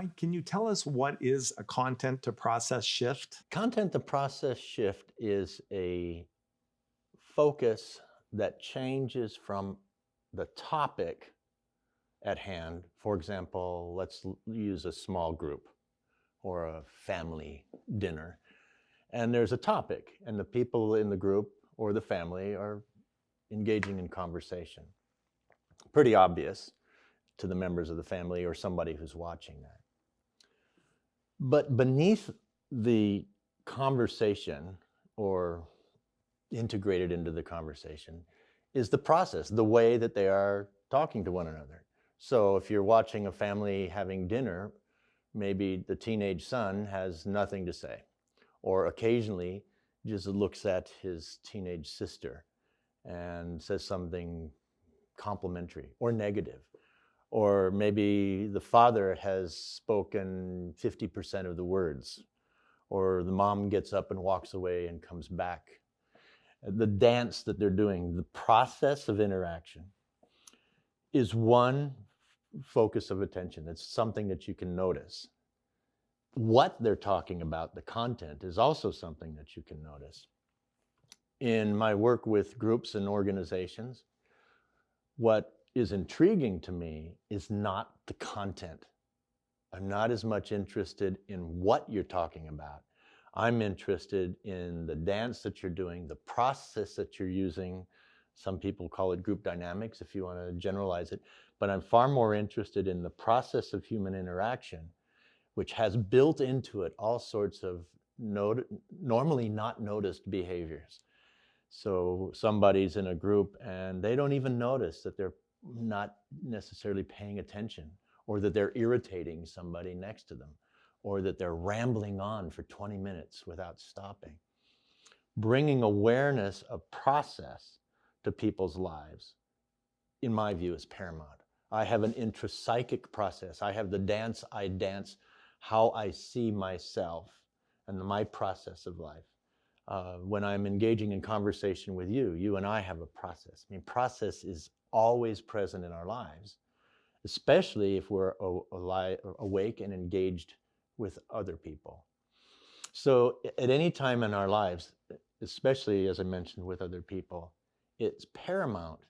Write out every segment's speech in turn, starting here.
Mike, can you tell us what is a content to process shift? Content to process shift is a focus that changes from the topic at hand. For example, let's use a small group or a family dinner. And there's a topic, and the people in the group or the family are engaging in conversation. Pretty obvious to the members of the family or somebody who's watching that. But beneath the conversation or integrated into the conversation is the process, the way that they are talking to one another. So if you're watching a family having dinner, maybe the teenage son has nothing to say, or occasionally just looks at his teenage sister and says something complimentary or negative. Or maybe the father has spoken 50% of the words, or the mom gets up and walks away and comes back. The dance that they're doing, the process of interaction, is one focus of attention. It's something that you can notice. What they're talking about, the content, is also something that you can notice. In my work with groups and organizations, what is intriguing to me is not the content. I'm not as much interested in what you're talking about. I'm interested in the dance that you're doing, the process that you're using. Some people call it group dynamics if you want to generalize it, but I'm far more interested in the process of human interaction, which has built into it all sorts of normally not noticed behaviors. So somebody's in a group and they don't even notice that they're not necessarily paying attention, or that they're irritating somebody next to them, or that they're rambling on for 20 minutes without stopping. Bringing awareness of process to people's lives, in my view, is paramount. I have an intrapsychic process. I have the dance I dance, how I see myself and my process of life. When I'm engaging in conversation with you, you and I have a process. I mean, process is always present in our lives, especially if we're awake and engaged with other people. So at any time in our lives, especially as I mentioned with other people, it's paramount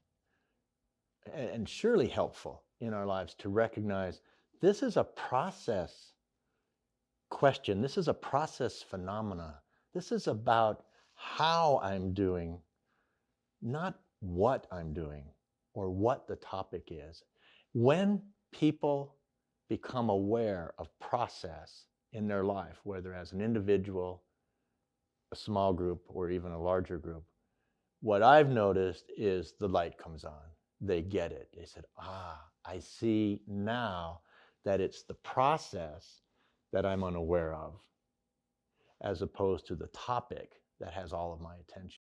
and surely helpful in our lives to recognize this is a process question. This is a process phenomena. This is about how I'm doing, not what I'm doing or what the topic is. When people become aware of process in their life, whether as an individual, a small group, or even a larger group, what I've noticed is the light comes on. They get it. They said, I see now that it's the process that I'm unaware of, as opposed to the topic that has all of my attention.